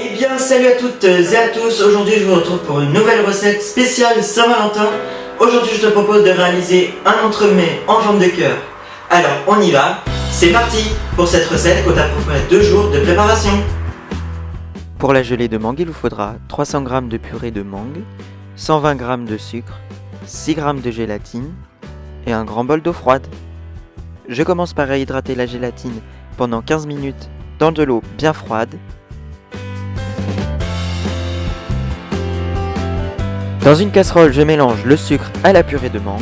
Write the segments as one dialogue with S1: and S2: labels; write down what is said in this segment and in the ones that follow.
S1: Eh bien, salut à toutes et à tous. Aujourd'hui, je vous retrouve pour une nouvelle recette spéciale Saint-Valentin. Aujourd'hui, je te propose de réaliser un entremets en forme de cœur. Alors, on y va. C'est parti pour cette recette compte à peu près 2 jours de préparation.
S2: Pour la gelée de mangue, il vous faudra 300 g de purée de mangue, 120 g de sucre, 6 g de gélatine et un grand bol d'eau froide. Je commence par réhydrater la gélatine pendant 15 minutes dans de l'eau bien froide. Dans une casserole, je mélange le sucre à la purée de mangue.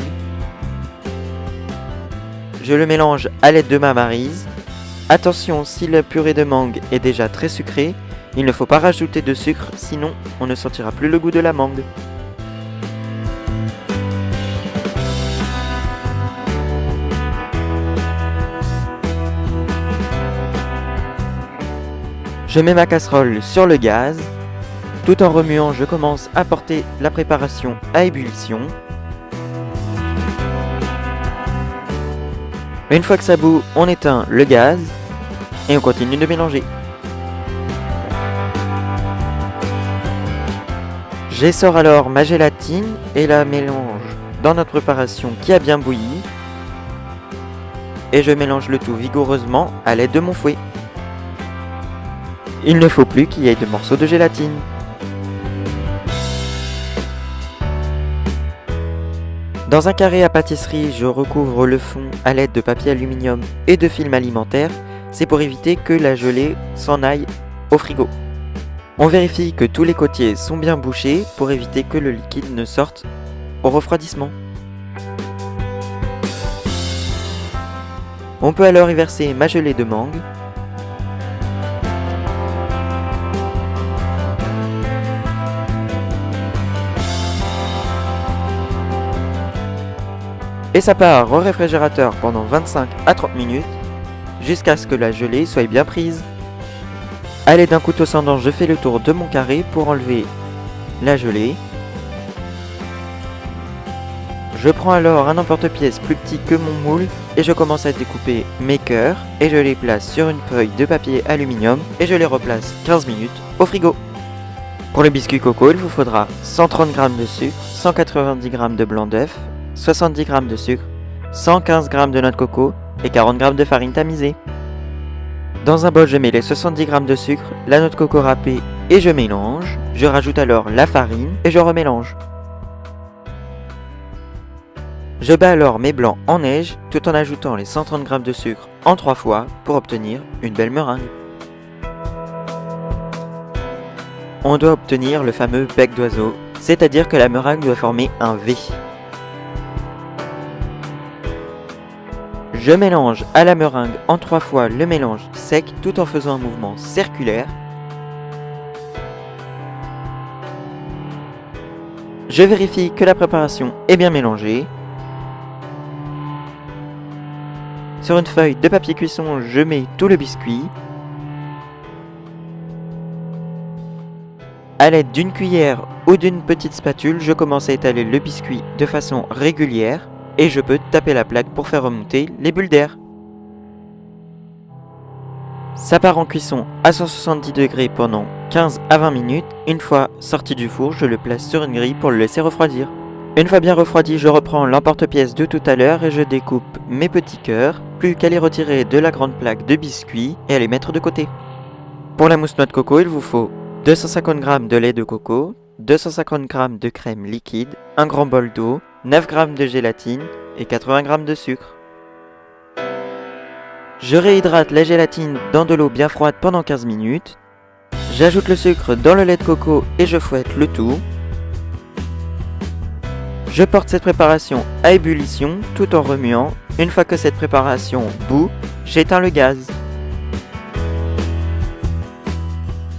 S2: Je le mélange à l'aide de ma maryse. Attention, si la purée de mangue est déjà très sucrée, il ne faut pas rajouter de sucre, sinon on ne sentira plus le goût de la mangue. Je mets ma casserole sur le gaz. Tout en remuant, je commence à porter la préparation à ébullition. Une fois que ça bout, on éteint le gaz et on continue de mélanger. J'essore alors ma gélatine et la mélange dans notre préparation qui a bien bouilli. Et je mélange le tout vigoureusement à l'aide de mon fouet. Il ne faut plus qu'il y ait de morceaux de gélatine. Dans un carré à pâtisserie, je recouvre le fond à l'aide de papier aluminium et de film alimentaire. C'est pour éviter que la gelée s'en aille au frigo. On vérifie que tous les côtiers sont bien bouchés pour éviter que le liquide ne sorte au refroidissement. On peut alors y verser ma gelée de mangue. Et ça part au réfrigérateur pendant 25 à 30 minutes jusqu'à ce que la gelée soit bien prise. A l'aide d'un couteau sans dents, je fais le tour de mon carré pour enlever la gelée. Je prends alors un emporte-pièce plus petit que mon moule et je commence à découper mes cœurs et je les place sur une feuille de papier aluminium et je les replace 15 minutes au frigo. Pour le biscuit coco, il vous faudra 130 g de sucre, 190 g de blanc d'œuf, 70 g de sucre, 115 g de noix de coco et 40 g de farine tamisée. Dans un bol, je mets les 70 g de sucre, la noix de coco râpée et je mélange. Je rajoute alors la farine et je remélange. Je bats alors mes blancs en neige tout en ajoutant les 130 g de sucre en 3 fois pour obtenir une belle meringue. On doit obtenir le fameux bec d'oiseau, c'est-à-dire que la meringue doit former un V. Je mélange à la meringue en 3 fois le mélange sec tout en faisant un mouvement circulaire. Je vérifie que la préparation est bien mélangée. Sur une feuille de papier cuisson, je mets tout le biscuit. A l'aide d'une cuillère ou d'une petite spatule, je commence à étaler le biscuit de façon régulière. Et je peux taper la plaque pour faire remonter les bulles d'air. Ça part en cuisson à 170 degrés pendant 15 à 20 minutes. Une fois sorti du four, je le place sur une grille pour le laisser refroidir. Une fois bien refroidi, je reprends l'emporte-pièce de tout à l'heure et je découpe mes petits cœurs. Plus qu'à les retirer de la grande plaque de biscuits et à les mettre de côté. Pour la mousse noix de coco, il vous faut 250 g de lait de coco, 250 g de crème liquide, un grand bol d'eau, 9 g de gélatine et 80 g de sucre. Je réhydrate la gélatine dans de l'eau bien froide pendant 15 minutes. J'ajoute le sucre dans le lait de coco et je fouette le tout. Je porte cette préparation à ébullition tout en remuant. Une fois que cette préparation bout, j'éteins le gaz.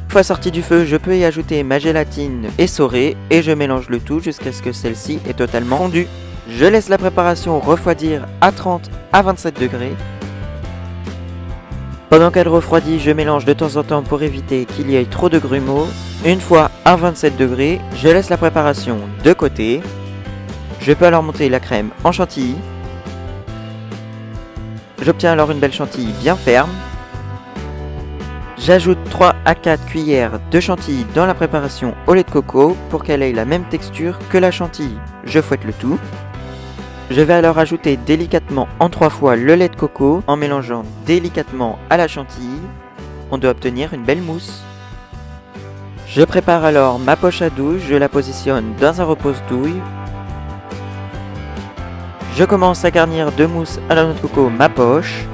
S2: Une fois sorti du feu, je peux y ajouter ma gélatine essorée et je mélange le tout jusqu'à ce que celle-ci est totalement fondue. Je laisse la préparation refroidir à 30 à 27 degrés. Pendant qu'elle refroidit, je mélange de temps en temps pour éviter qu'il y ait trop de grumeaux. Une fois à 27 degrés, je laisse la préparation de côté. Je peux alors monter la crème en chantilly. J'obtiens alors une belle chantilly bien ferme. J'ajoute 3 à 4 cuillères de chantilly dans la préparation au lait de coco pour qu'elle ait la même texture que la chantilly. Je fouette le tout. Je vais alors ajouter délicatement en 3 fois le lait de coco en mélangeant délicatement à la chantilly. On doit obtenir une belle mousse. Je prépare alors ma poche à douille, je la positionne dans un repose-douille. Je commence à garnir de mousse à la noix de coco ma poche.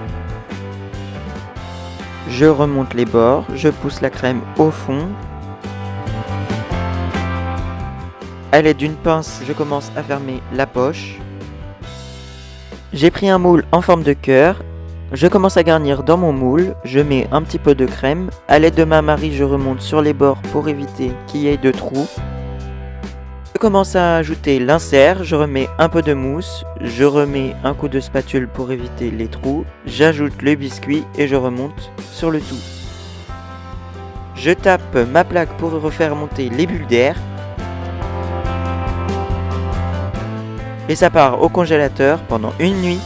S2: Je remonte les bords, je pousse la crème au fond. À l'aide d'une pince, je commence à fermer la poche. J'ai pris un moule en forme de cœur. Je commence à garnir dans mon moule, je mets un petit peu de crème. À l'aide de ma marie, je remonte sur les bords pour éviter qu'il y ait de trous. Je commence à ajouter l'insert, je remets un peu de mousse, je remets un coup de spatule pour éviter les trous, j'ajoute le biscuit et je remonte sur le tout. Je tape ma plaque pour refaire monter les bulles d'air. Et ça part au congélateur pendant une nuit.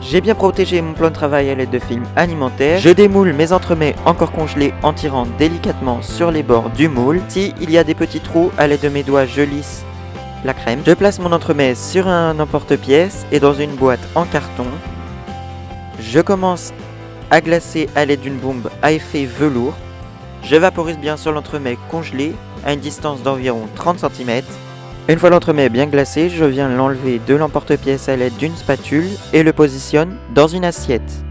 S2: J'ai bien protégé mon plan de travail à l'aide de film alimentaire. Je démoule mes entremets encore congelés en tirant délicatement sur les bords du moule. Si il y a des petits trous, à l'aide de mes doigts, je lisse la crème. Je place mon entremets sur un emporte-pièce et dans une boîte en carton. Je commence à glacer à l'aide d'une bombe à effet velours. Je vaporise bien sur l'entremet congelé à une distance d'environ 30 cm. Une fois l'entremet bien glacé, je viens l'enlever de l'emporte-pièce à l'aide d'une spatule et le positionne dans une assiette.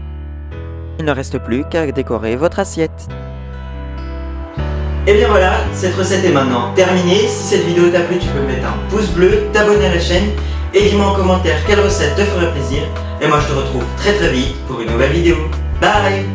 S2: Il ne reste plus qu'à décorer votre assiette.
S1: Et bien voilà, cette recette est maintenant terminée. Si cette vidéo t'a plu, tu peux mettre un pouce bleu, t'abonner à la chaîne et dis-moi en commentaire quelle recette te ferait plaisir. Et moi je te retrouve très vite pour une nouvelle vidéo. Bye!